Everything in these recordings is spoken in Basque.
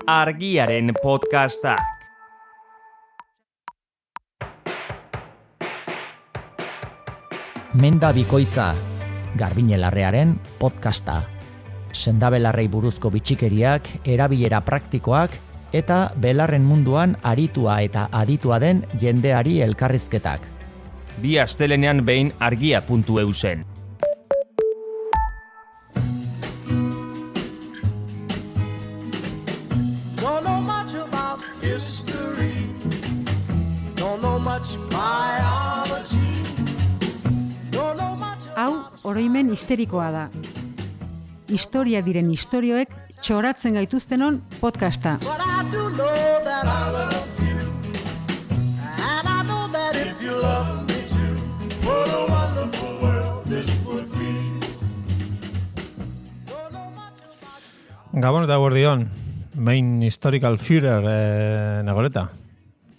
Argiaren podcastak. Menda bikoitza, Garbiñelarrearen podcasta. Sendabelarrei buruzko bitxikeriak, erabilera praktikoak eta belarren munduan aritua eta aditua den jendeari elkarrizketak. Bi astelenean behin argia.eu zen. Hau, oroimen histerikoa da. Historia diren istorioek txoratzen gaituztenon podcasta. Gabon eta guardion, main historical Führer nagoreta.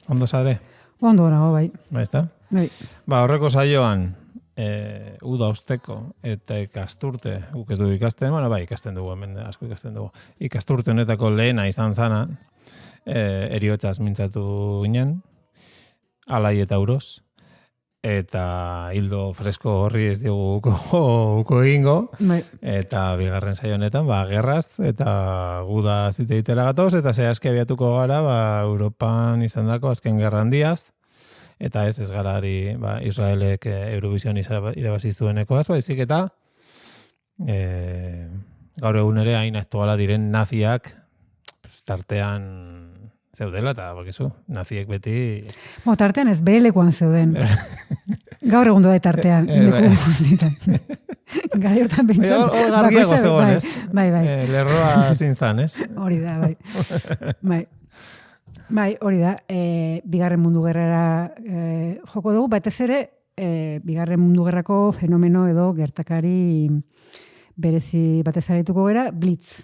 Ondo zadre? Ondo nago, bai. Ba, ezta? Bai. Ba, horreko saioan, uda osteko eta ikasturte, guk ez du ikasten, bueno, bai, ikasten dugu, hemen asko ikasten dugu. Ikasturte honetako lehena izan zana, eriotzaz mintzatu ginen, alai eta uroz, eta hildo fresko horri ez dugu uko egingo, Bai. eta bigarren saio honetan, ba, gerraz, eta guda zitzeitera gatoz, eta zehazki abiatuko gara, ba, Europan izan dako azken gerra handiaz, eta ez gara ari ba, Israelek Eurovision irabazi zuenekoaz, baizik eta gaur egun ere hain aktuala diren naziak tartean zeudela, eta bakizu, naziek beti... Tartean ez, bere lekuan zeuden. Gaur egun doa tartean. Gara hortan behintzen. Hor gargiago zegoen, ez? Bai. Lerroa zintzan, ez? Hori da, bai. Bai, hori da, bigarren mundu gerrara joko dugu, batez ere, bigarren mundu gerrako fenomeno edo gertakari berezi batez arituko gara, Blitz,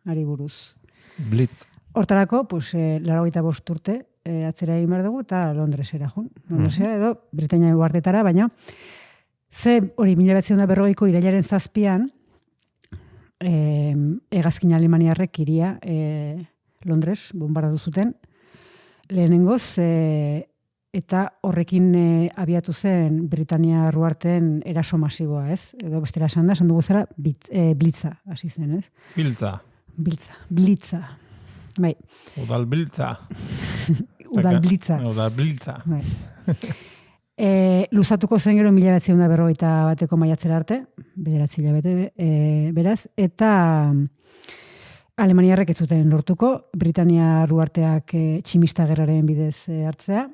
ari buruz. Blitz. Hortarako, pues, 85 urte atzera egin behar dugu, eta Londresera jun. Londresera edo Britainia uhartetara, baina ze hori 1940ko irailaren 7an, hegazkin alemaniarrek iria Londres bombardatu zuten, lehenengoz, eta horrekin abiatu zen Britania ruarten eraso masiboa, ez? Edo bestera esan dugu zera, blitza, hasi zen, ez? Blitza. Bai. Udalbiltza. Udalbiltza. Bai. Luzatuko zen gero 1941 maiatzera arte, 9 hilabete, beraz, eta Alemaniarrek ez zuten lortuko, Britania ruarteak tximista gerraren bidez hartzea.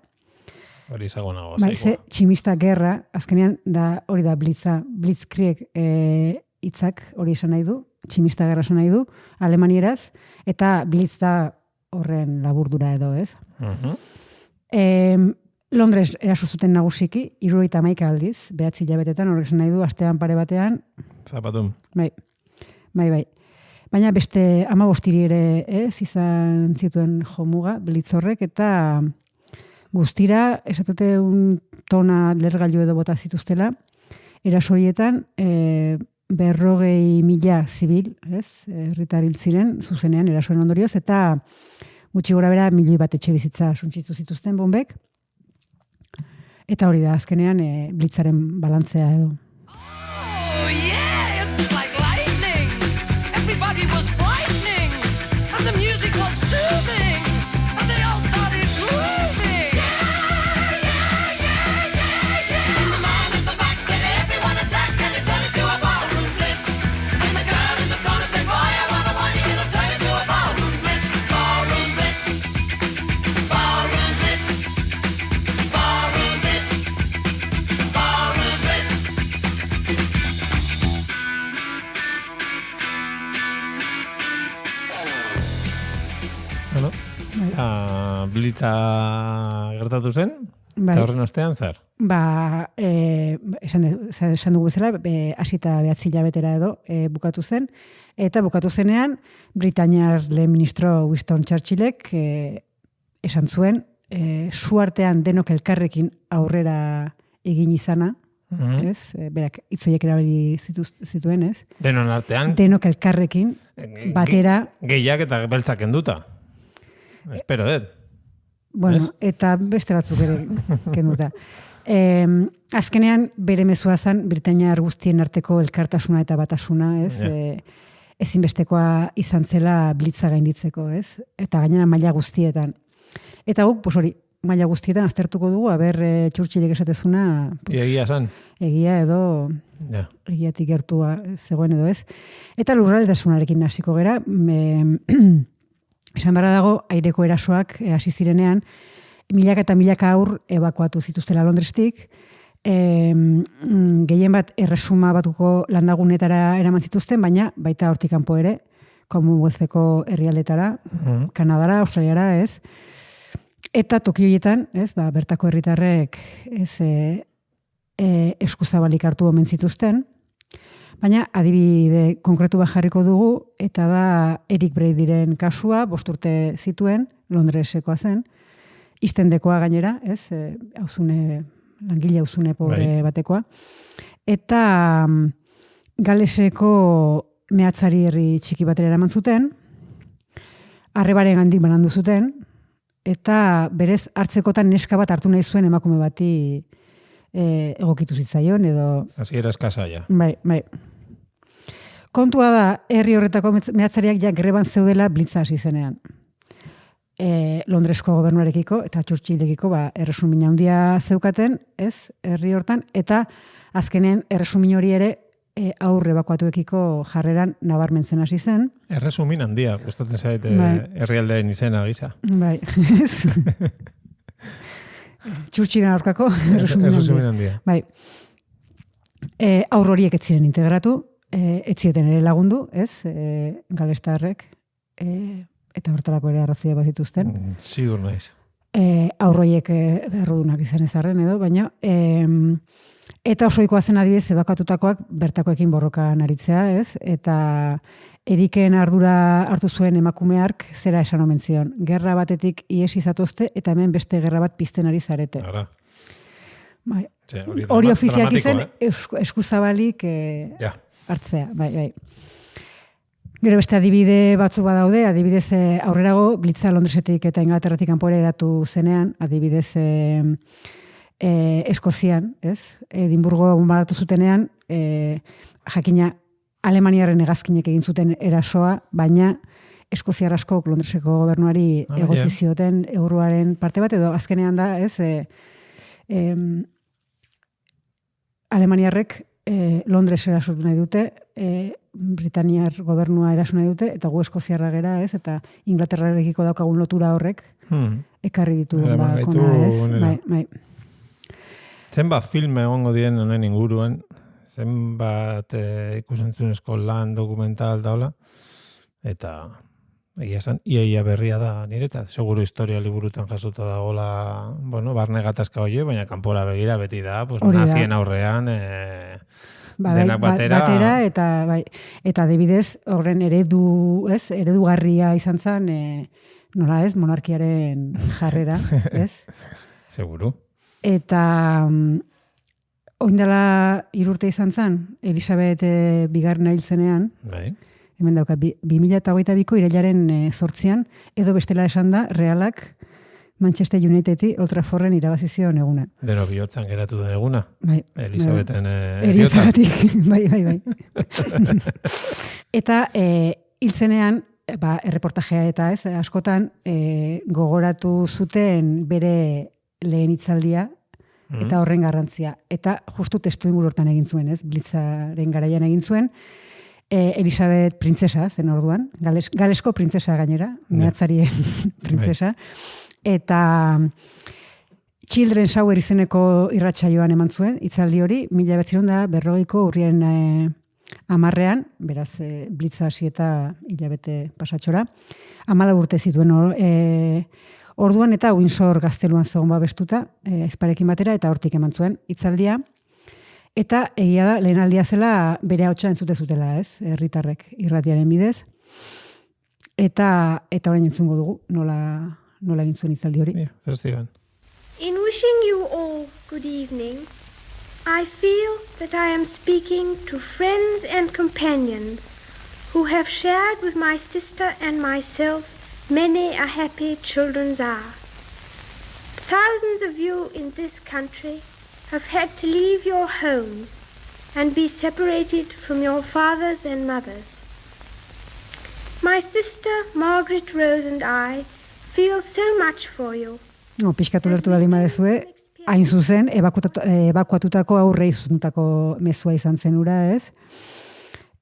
Hori zagonago, bai, ze tximista gerra, azkenean hori da blitza, blitzkrieg hitzak hori esan nahi du, tximista gerra esan nahi du, alemanieraz, eta blitz da horren laburdura edo, ez? Londres eraso zuten nagusiki, 71 aldiz, 9 hilabetetan, horrek esan nahi du, astean pare batean. Zapatum. Bai. Baina beste 15 ere izan zituen jomuga, blitzorrek, eta guztira, esatute un tona lergailu edo bota zituztela, erasorietan 40.000 zibil, herritar hil ziren, zuzenean erasoen ondorioz, eta gutxi gora bera 1.000 bat etxe bizitza suntsitu zituzten bombek, eta hori da, azkenean blitzaren balantzea edo. Everybody was frightening, and the music was soothing, and they all started grooving. And the man at the back said, everyone attack, and it turned into a ballroom blitz. And the girl in the corner said, boy, I wanna want you, it'll turn into a ballroom blitz. Ballroom blitz. Ballroom blitz. Ballroom blitz. Ballroom blitz. Bueno, blitza gertatu zen, Bai. eta horren ostean zer? Esan dugu zela, hasita 9 hilabetera edo bukatu zen, eta bukatu zenean, Britainiar lehen ministro Winston Churchillek esan zuen, suartean denok elkarrekin aurrera egin izana, ez? Berak hitzoiek erabili zituen, ez? Denon artean. Denok elkarrekin batera. Gehiak eta beltzak kenduta. Espero, Bueno, Ez? eta beste batzuk ere kenduta. Azkenean bere mezua zen Britainiar guztien arteko elkartasuna eta batasuna, ez? Ja. Ezinbestekoa izan zela blitza gainditzeko, ez? Eta gainera maila guztietan. Eta guk, pues hori, maila guztietan aztertuko dugu, Churchillek esatezuna, pues, Egia zan. egia edo Ja. egiatik gertua zegoen edo ez. Eta lurraldetasunarekin hasiko gera, esan barra dago, aireko erasoak hasi zirenean, milaka eta milaka aur ebakuatu zituztela Londrestik, gehien bat erresuma batuko landagunetara eraman zituzten, baina baita hortik kanpo ere, Commonwealtheko herrialdetara, Kanadara, Australiara, ez? Eta toki horietan, ez, bertako herritarrek ez eskuzabalik hartu omen zituzten, baina adibide konkretu bat jarriko dugu, eta da Eric Bradyren kasua, 5 urte zituen, Londresekoa zen, istendekoa gainera, ez, langile auzune pobre batekoa, eta Galeseko mehatzari herri txiki batera eraman zuten, arrebaren gandik banandu zuten, eta berez hartzekotan neska bat hartu nahi zuen emakume bati egokitu zitzaion, edo... Hasiera eskasa, ja. Bai. Kontua da, herri horretako mehatzariak ja greban zeudela blitza hasi zenean. Londresko gobernuarekiko eta Churchillekiko erresumin handia zeukaten, ez, herri hortan, eta azkenean erresumin hori ere aurre ebakuatuekiko jarreran nabarmentzen hasi zen. Erresumin handia, gustatzen zait herrialdeen izena gisa. Bai, ez. Churchillen aurkako erresumin handia. Bai. Aur horiek ez ziren integratu, ez zieten ere lagundu, ez, galestarrek, eta hortarako ere arrazoia bat zituzten. Sigur naiz. Aurroiek errudunak izan ezarren edo, baina eta osoikoa zen adibidez ebakatutakoak bertakoekin borrokan aritzea, ez? Eta Eriken ardura hartu zuen emakumeark zera esan omen zion. Gerra batetik ihes izatozte eta hemen beste gerra bat pizten ari zarete. Ara. Bai. Hori Hori ofiziak izan dramatiko, eskuzabalik Ja. hartzea. Bai. Gero beste adibide batzu badaude, adibidez aurrerago blitza Londresetik eta Inglaterratik kanpora hedatu zenean, adibidez Eskozian, ez? Edinburgo bombardatu zutenean, jakina Alemaniaren hegazkinek egin zuten erasoa, baina Eskoziar askok Londreseko gobernuari egotzi zioten euroaren parte bat, edo azkenean da, ez? Alemaniarrek Londres erasotu nahi dute, Britaniar gobernua eraso nahi dute, eta gu Eskoziarra gera, ez? Eta Inglaterrarekiko daukagun lotura horrek ekarri ditu kona, ez? Bai. Zenbat film egongo diren honen inguruan, zenbat ikusentzunezko lan dokumental daula, eta egia esan, iaia berria da niretzat, seguru historia liburutan jasota dagoela, bueno, barne gatazka hori, baina kanpora begira beti da, pues, nazien aurrean, denak batera eta adibidez horren eredugarria izan zen, nola ez, monarkiaren jarrera, ez? Seguru. Eta oindala 3 urte izan zen, Elisabet bigarren hil zenean, Bai. hemen daukat, 2022ko irailaren 8an, edo bestela esan da, Realak Manchester Unitedi Old Trafforden irabazi zion eguna. Deno bihotzan geratu den eguna. Bai. Elisabeten Erizagatik, bai. Eta hil zenean, erreportajea eta ez, askotan gogoratu zuten bere lehen hitzaldia, eta horren garrantzia. Eta justu testu inguru hortan egin zuen, ez? Blitzaren garaian egin zuen. Elisabet printzesa zen orduan, galesko printzesa gainera, mehatzarien printzesa. Eta Children's Hour izeneko irratsaioan eman zuen, hitzaldi hori, 1940ko urriaren 10ean, beraz, blitza hasi eta hilabete pasatxora. 14 urte zituen orduan eta Windsor gazteluan zegoen babestuta, aizparekin batera, eta hortik eman zuen hitzaldia. Eta egia da, lehen aldia zela bere ahotsa entzute zutela, ez? Herritarrek irratiaren bidez. Eta orain entzungo dugu, nola egin zuen hitzaldi hori. In wishing you all good evening, I feel that I am speaking to friends and companions who have shared with my sister and myself many a happy children's are. Thousands of you in this country have had to leave your homes and be separated from your fathers and mothers. My sister Margaret Rose and I feel so much for you. No, pixkatu lertu baldin badezue, hain zuzen, ebakuatutako aurrei zuzendutako mezua izan zen ura, ez?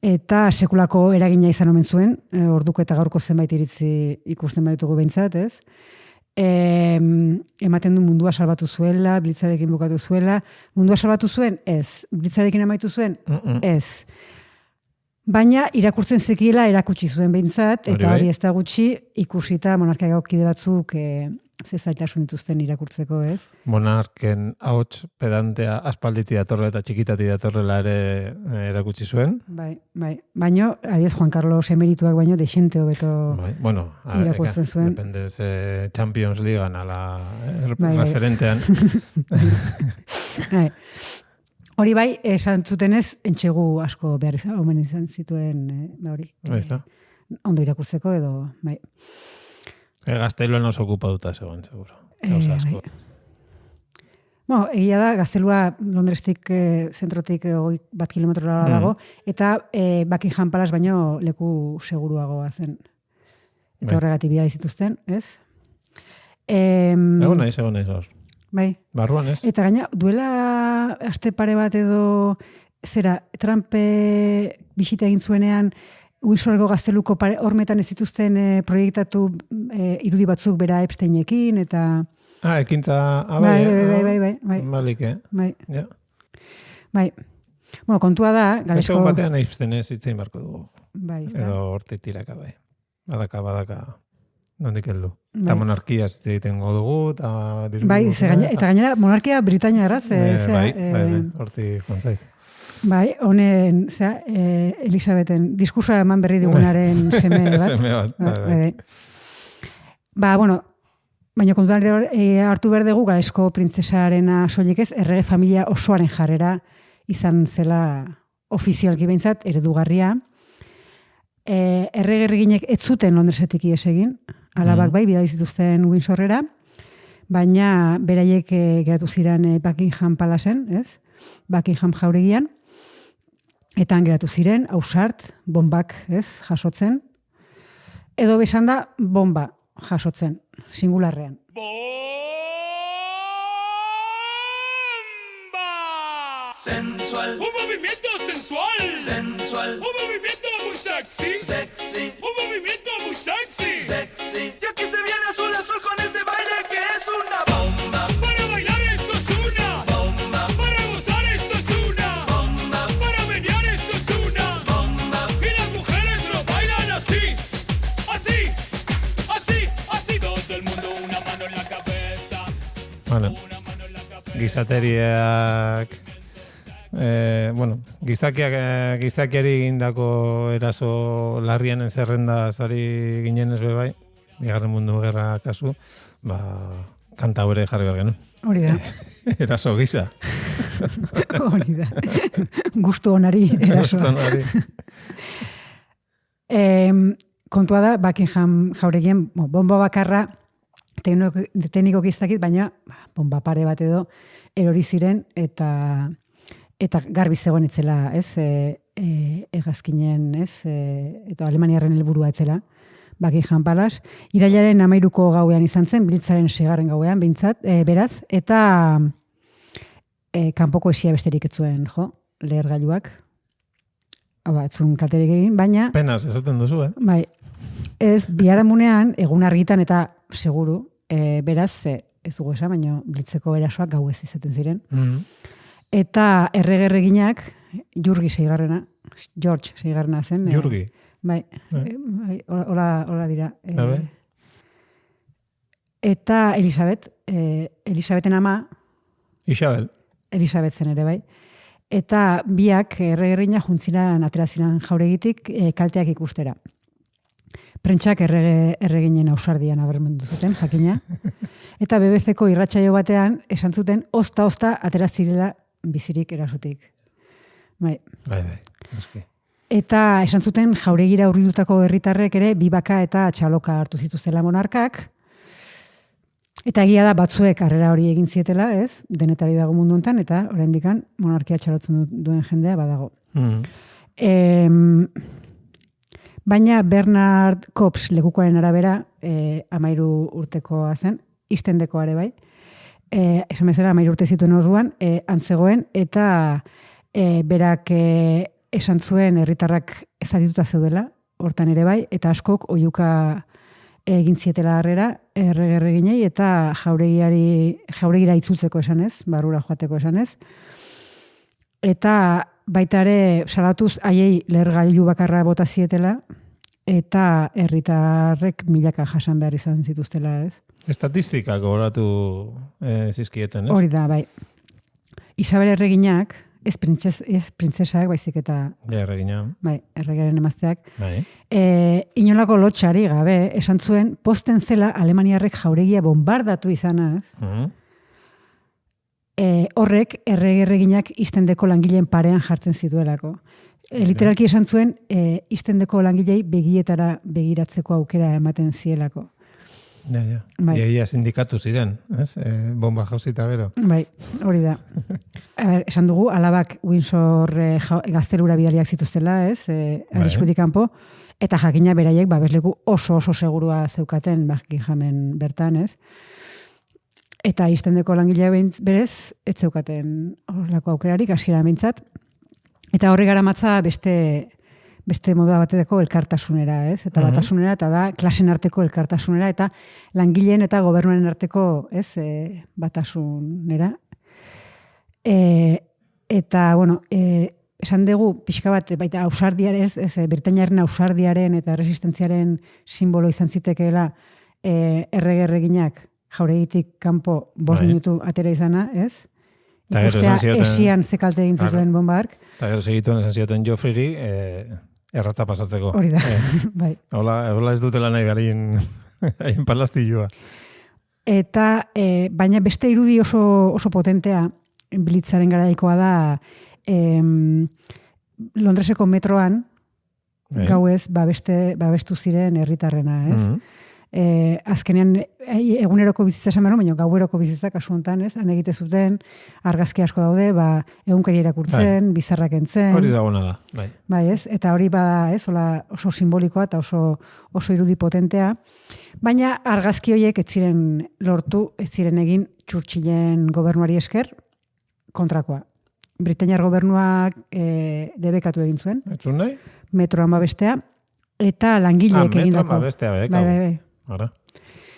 Eta sekulako eragina izan omen zuen, orduko eta gaurko zenbait iritzi ikusten baditugu behintzat, ez? Ematen du mundua salbatu zuela, blitzarekin bukatu zuela. Mundua salbatu zuen? Ez. Blitzarekin amaitu zuen? Ez. Baina irakurtzen zekiela erakutsi zuen behintzat, eta hori ez da gutxi ikusita monarkiako kide batzuk zailtasun dituzten irakurtzeko, ez? Monarken ahots pedantea aspalditi datorrela eta txikitati datorrela ere erakutsi zuen. Bai. Baina, adiez, Juan Carlos emerituak baino dexente hobeto irakurtzen zuen. Depende ze Champions Leaguean ala referentean. Hori bai, esan zutenez, entxegu asko behar omen izan zituen, hori. Ondo irakurtzeko edo, bai. Gazteluan oso okupatuta zegoen, seguro. Gauza asko. Bueno, egia da, Gaztelua Londrestik, zentrotik 1 kilometrora dago, eta Buckingham Palace baino leku seguruagoa zen. Eta horregatik bidali zituzten, ez? Egon naiz hor. Bai. Barruan, ez? Eta gaina, duela aste pare bat edo, Trump bisita egin zuenean, Windsoreko Gazteluko hormetan ez zituzten proiektatu irudi batzuk bera Epsteinekin, eta... Ekintza... Bai. Balik, Bai. Bueno, kontua da... Beste egun batean Epsteinez hitzein barko dugu. Bai. Edo hortik tiraka, bai. Badaka, nondik heldu. Eta monarkia egiten dugu, eta... Bai, eta gainera monarkia Britania erraz. Bai, hortik joan zait. Bai, honen, Elisabeten diskursoa eman berri digunaren seme bat. Seme bat, bai. Bueno, baina kontuan hartu behar dugu Galesko printzesarena soilik ez, errege familia osoaren jarrera izan zela ofizialki behintzat, eredugarria. Errege erreginek ez zuten Londresetik ies egin, alabak bai, bidali zituzten Windsorrera, baina beraiek geratu ziren Buckingham Palacen, ez? Buckingham jauregian, eta geratu ziren, ausart, bombak, ez, jasotzen. Edo besan da, bomba jasotzen, singularrean. ¡Bomba! Sensual. Un movimiento sensual. Sensual. Un movimiento muy sexy. Sexy. Un movimiento muy sexy. Sexy. Y aquí se viene azul azul con este baile que es una bomba. Para bailar esto es una bomba. Para gozar esto es una bomba. Para menear esto es una bomba. Y las mujeres lo bailan así. Así. Así. Así. Todo el mundo una mano en la cabeza. Bueno, gizateriak... gizakiari egindako eraso larrien zerrenda zari ginen ez bai, Bigarren Mundu Gerra kasu, kanta hori jarri behar genuen. Hori da. Eraso gisa. Hori da. Gustu onari erasoa. Kontua da, Buckingham jauregien bomba bakarra tekniko gizakit, baina bomba pare bat edo erori ziren eta garbi zegoen etzela, ez, hegazkinen, ez, eta Alemaniarren helburua etzela, Buckingham Palace. Irailaren 13ko gauean izan zen, Blitzaren 6. gauean, behintzat, beraz, eta kanpoko esia besterik ez zuen, lehergailuak. Atzun kalterik egin, baina... Penaz, esaten duzu, Bai, ez, biharamunean, egun argitan eta seguru, beraz, ez dugu esan, baina Blitzeko erasoak gauez izaten ziren. Eta erreginak, George 6. zen. Jurgi. Bai, hola dira. Eta Elisabeten ama... Isabel. Elisabet zen ere, bai. Eta biak erreginak juntziran aterazinan jauregitik kalteak ikustera. Prentsak erreginen ausardian abermendu zuten, jakina. Eta BBC-ko irratsaio batean esan zuten ozta aterazirela bizirik erasutik. Bai. Eski. Eta esan zuten jauregira hurbilutako herritarrek ere bibaka eta txaloka hartu zituztela monarkak. Eta egia da batzuek harrera hori egin zietela, ez? Denetari dago mundu honetan, eta oraindikan monarkia txalotzen duen jendea badago. Baina Bernard Kops lekukoaren arabera, 13 urtekoa zen, istendekoa ere bai. Esan bezala 13 urte zituen orduan, antzegoen, eta berak esan zuen herritarrak ezadituta zeudela, hortan ere bai, eta askok oihuka egin zietela harrera, erreginei, eta jauregira itzultzeko esanez, barrura joateko esanez. Eta baita ere salatuz haiei lehergailu bakarra bota zietela, eta herritarrek milaka jasan behar izan zituztela, ez? Estatistikak gogoratu zizkieten, ez? Hori da, bai. Isabel erreginak, ez printzesak, baizik eta Erregina. bai, erregearen emazteak, Bai. inolako lotxari gabe, esan zuen, posten zela Alemaniarrek jauregia bombardatu izanaz, horrek erreginak istendeko langileen parean jartzen zituelako. Literalki esan zuen, istendeko langilei begietara begiratzeko aukera ematen zielako. Ja. Bai. Ia sindikatu ziren, ez? Bomba jauzita gero. Bai, hori da. Esan dugu, alabak Windsor gaztelura bidaliak zituztela, ez? Arriskutik kanpo, eta jakina beraiek babesleku oso segurua zeukaten Buckinghamen bertan, ez? Eta istendeko langilea berez, ez zeukaten horrelako aukerarik, hasiera behintzat. Eta horri garamatza beste moda bateko elkartasunera, ez? Eta batasunera, eta da klasen arteko elkartasunera, eta langileen eta gobernuaren arteko, ez, batasunera. Eta, bueno, esan dugu, pixka bat, baita ausardiaren, ez, Britainiaren ausardiaren eta resistentziaren simbolo izan zitekeela erreginak jauregitik kanpo 5 minutu atera izana, ez? Ikustea esian zekalte egin zituen bombark. Eta gero segituen esan zioten Joffreyri erratza pasatzeko. Hori da, bai. Hola ez dutela nahi hain palastillua. Eta, baina beste irudi oso potentea Blitzaren garaikoa da Londreseko metroan gauez babestu ziren herritarrena, ez? Azkenean eguneroko bizitza esan behar, baina gaueroko bizitza kasu honetan, ez? Han egite zuten, argazki asko daude, egunkari erakurtzen, bizarrak entzen. Hori zagona da, bai. Bai, ez? Eta hori bada, ez? Oso simbolikoa eta oso irudi potentea. Baina argazki horiek ez ziren lortu, ez ziren egin Churchillen gobernuari esker kontrakoa. Britainiar gobernuak debekatu egin zuen. Etzun nahi? Metroan babestea. Eta langileek egindako. Metroan babestea, Bai. Ara.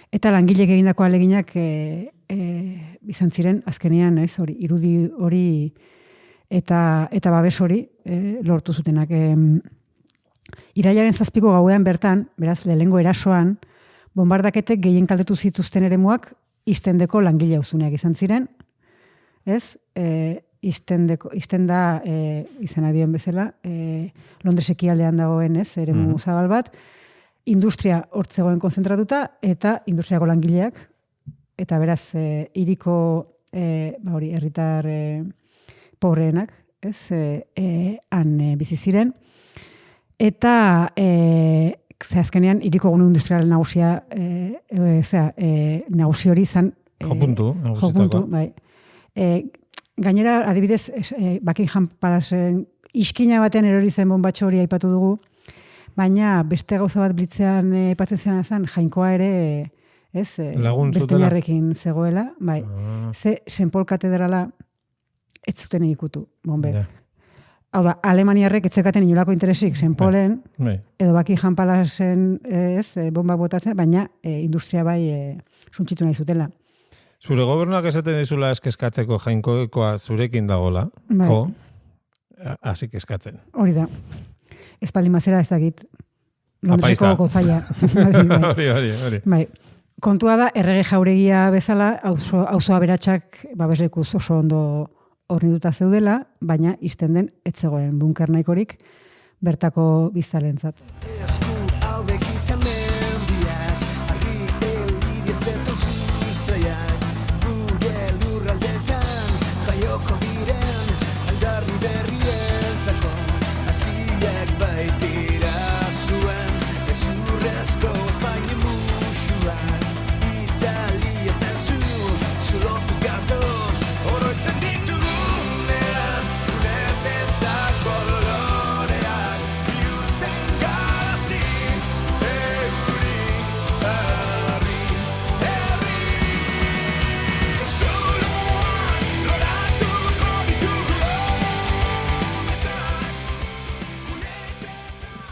Eta langileek egindako aleginak izan ziren azkenean, ez, hori, irudi hori eta babes hori lortu zutenak. Irailaren 7ko gauean bertan, beraz, lehengo erasoan, bombardaketek gehien kaltetu zituzten eremuak istendeko langile auzuneak izan ziren, ez? Istenda izan adion bezala, Londres ekialdean dagoen, ez, eremu zabal bat, industria hortzegoen konzentratuta, eta industriako langileak, eta beraz, hiriko herritar pobreenak, ez, han bizi ziren, eta azkenean hiriko gune industrial nagusia, nagusi hori izan Jopuntu, bai. Gainera, adibidez, Buckingham Palace iskina batean erori zen bombatxo hori aipatu dugu, baina beste gauza bat Blitzean aipatzen zen Jainkoa ere, ez, Britainiarrekin zegoela, bai. Ze St. Paul katedrala ez zuten ikutu, bombe. Hau da, Alemaniarrek etzekaten inolako interesik St. Paulen, edo Buckingham Palaceen bomba botatzen, baina industria bai suntxitu nahi zutela. Zure gobernuak esaten dizula eskeskatzeko Jainkoekoa zurekin dagola, hasi eskatzen. Hori da. Espaldi mazera ez dakit. Londreseko gozaia. Hori. Bai. Kontua da, errege jauregia bezala, auzo aberatsak babeslekuz oso ondo hornituta zeudela, baina izten den ez zegoen bunker nahikorik bertako biztalentzat.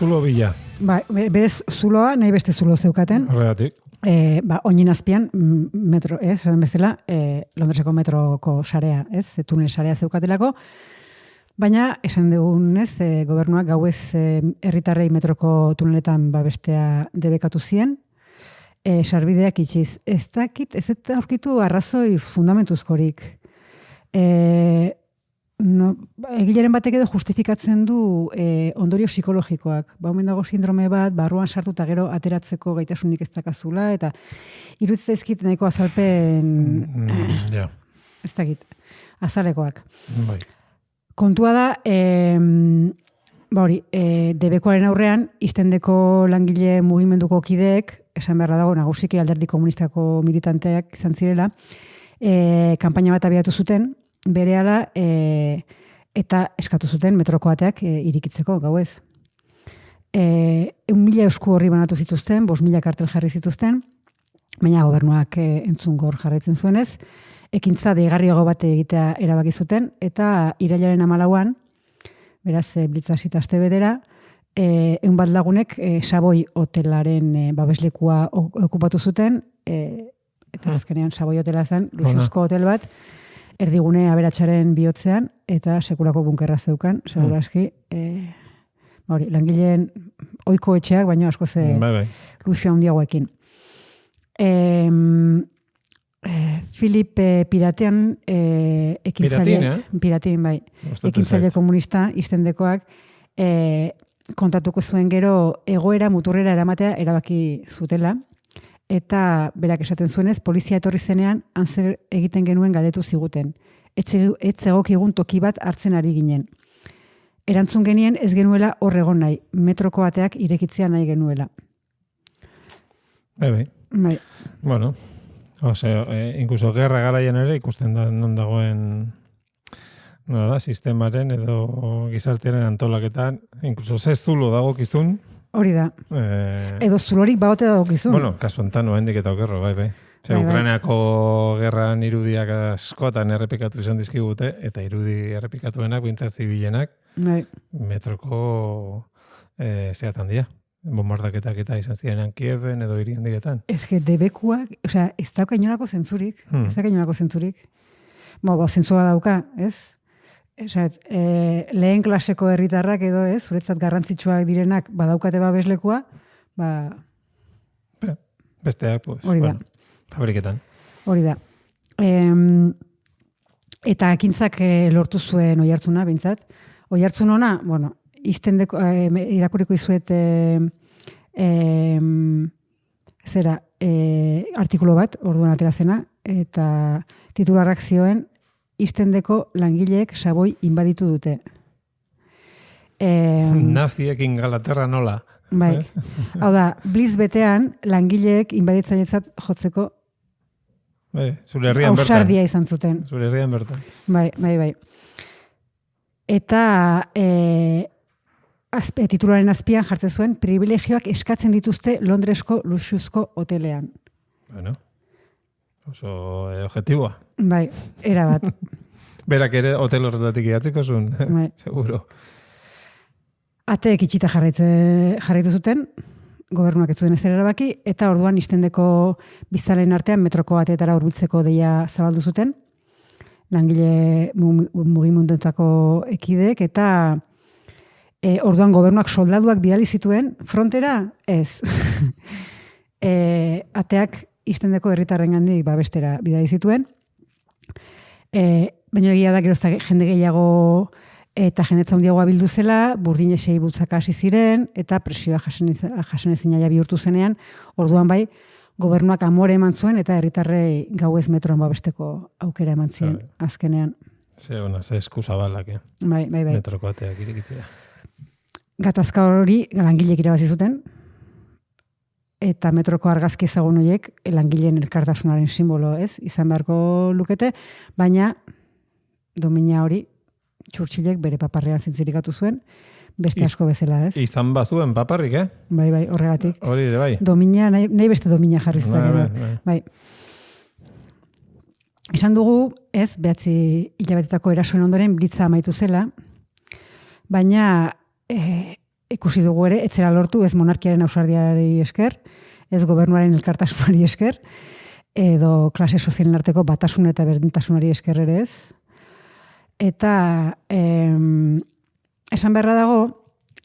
zulo bila. Ba, berez zuloa, nahi beste zulo zeukaten. Horregatik. Oinin azpian, metro, esan bezala, Londreseko metroko sarea, tunel sarea zeukatelako, baina, esan dugunez, gobernuak gauez herritarrei metroko tuneletan bestea debekatu zien, sarbideak itxiz. Ez dakit, ez eta aurkitu arrazoi fundamentuzkorik. Egileren batek edo justifikatzen du ondorio psikologikoak. Omen dago sindrome bat, barruan sartu eta gero ateratzeko gaitasunik ez dakazula, eta iruditzen zaizkit nahiko azalpen ez dakit, azalekoak. Bai. Kontua da, debekoaren aurrean, iztendeko langile mugimenduko kideek, esan beharra dago, nagusiki alderdi komunistako militanteak izan zirela, kanpaina bat abiatu zuten, berehala eta eskatu zuten metroko ateak irikitzeko gauez. 1.000 esku horri banatu zituzten, 5.000 kartel jarri zituzten, baina gobernuak entzungor jarraitzen zuenez, ekintza deigarriago bat egitea erabaki zuten, eta irailaren 14an, beraz, blitza hasita aste bedera, 100 lagunek Savoy hotelaren babeslekua okupatu zuten, eta azkenean Savoy hotela zen, luxuzko hotel bat, erdigune aberatsaren bihotzean, eta sekulako bunkerra zeukan, seguraski, langileen ohiko etxeak, baina asko ze luxua handiagoekin. Philip Piratean Piratin, bai, ekintzaile komunista izendekoak kontatuko zuen gero egoera muturrera eramatea erabaki zutela, eta berak esaten zuenez, polizia etorri zenean antzer egiten genuen galdetu ziguten. Ez egokigun toki bat hartzen ari ginen. Erantzun genien ez genuela hor egon nahi, metroko ateak irekitzea nahi genuela. Bai. Bueno, incluso gerra garaian ere ikusten da non dagoen sistemaren edo gizartearen antolaketan, incluso zulo dagokizun. Hori da. Edo zulorik bagote dagokizun. Bueno, kasu enten oendik eta okerro, bai. Ukrainako gerran irudiak askotan errepikatu izan dizkigute, eta irudi errepikatuenak, bintzat zibilenak, metroko zeatan dira. Bombardaketak eta izan zirenean Kieven edo hiriendietan. Ez que debekuak, ez dauka inolako zentzurik. Ez dauka inolako zentzurik. Zentzua dauka, ez? Lehen klaseko herritarrak edo, zuretzat garrantzitsuak direnak badaukate babeslekua, besteak, pues, fabriketan. Hori da. Eta ekintzak lortu zuen oihartzuna, bintzat. Oihartzun ona, iztendeko, irakuriko izuet artikulo bat, orduan atera zena, eta titularrak zioen, iztendeko langileek Savoy inbaditu dute. Naziek Ingalaterra nola. Bai. Hau da, Blitz betean langileek inbaditzailetzat jotzeko zure herrian bertan. Ausardia izan zuten. Zure herrian bertan. Bai. Eta titularen azpian jartzen zuen, privilegioak eskatzen dituzte Londresko luxuzko hotelean. Bueno, oso objektiboa. Bai, era bat. Berak ere hotel horretatik idatziko zuen, seguro. Ateek itxita jarraitu zuten, gobernuak ez zuen ezer erabaki, eta orduan iztendeko biztalen artean metroko ateetara hurbiltzeko deia zabaldu zuten, langile mugimundetako ekideek, eta orduan gobernuak soldaduak bidali zituen, frontera ez. Ateak iztendeko herritarrengandik babestera bidali zituen, baina egia da gerozta jende gehiago eta jendetza handiagoa bildu zela, burdinesei bultzaka hasi ziren, eta presioa jasanezinaia bihurtu zenean, orduan bai, gobernuak amore eman zuen, eta herritarrei gauez metroan babesteko aukera eman ziren, azkenean. Ze eskuzabalak, Bai. Metroko ateak irikitzea. Gatazka hori langilek irabazi zuten, eta metroko argazki ezagun horiek langileen elkartasunaren simbolo, izan beharko lukete, baina domina hori Churchillek bere paparrean zintzirikatu zuen, beste asko bezala, Izan bazuen paparrik, Bai, horregatik. Hori ere, bai. Domina, nahi beste domina jarri zuten. Bai. Esan dugu, 9 hilabetetako erasoen ondoren blitza amaitu zela, baina ikusi dugu ere, etzera lortu ez monarkiaren ausardiari esker, ez gobernuaren elkartasunari esker, edo klase sozialen arteko batasun eta berdintasunari esker ere ez. Eta esan beharra dago,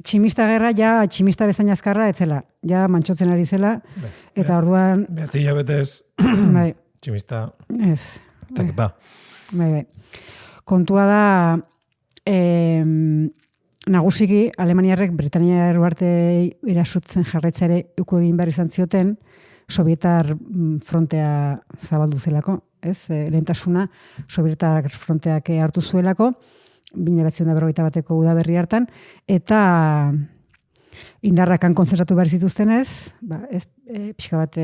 tximista gerra ja tximista bezain azkarra etzela, ja mantxotzen ari zela, eta orduan... Behatzi hilabetez, bai, tximista, ez. takipa. Bai. Kontua da, nagusiki, Alemaniarrek Britania Erruarte irasutzen jarraitzare uko egin behar izan zioten, Sovietar frontea zabaldu zelako, ez? Lehentasuna Sovietar fronteak hartu zuelako, 1941ko udaberri hartan, eta indarrakan konzentratu behar zituztenez, ez, pixka bat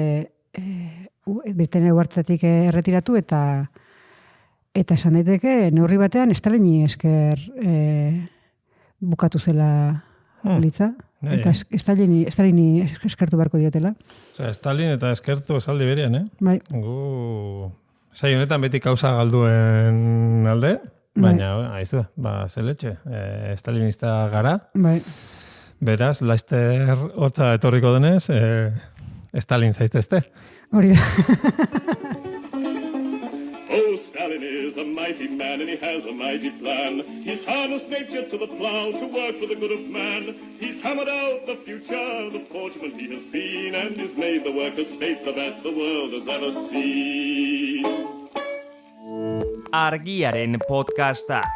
Britania Erruartetik erretiratu, eta esan daiteke, neurri batean Stalini esker bukatu zela litza. Eta Stalini eskertu beharko diotela. Osea, Stalin eta eskertu esaldi berian, Bai. Zai honetan beti kausa galduen alde, baina, haiztu, zeletxe, stalinista gara. Bai. Beraz, laizter hotza etorriko denez, Stalin zaiztezte. Hori da. Oh, Stalin is a mighty man and he has a mighty plan. He's harnessed nature to the plow to work for the good of man. He's hammered out the future, the fortune he has been, and he's made the worker state the best the world has ever seen. Argiaren podcastak.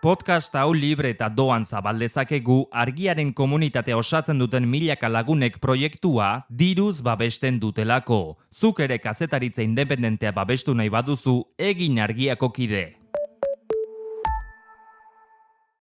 Podcast hau libre eta doan zabaldezakegu Argiaren komunitatea osatzen duten milaka lagunek proiektua diruz babesten dutelako. Zuk ere kazetaritza independentea babestu nahi baduzu, egin Argiako kide.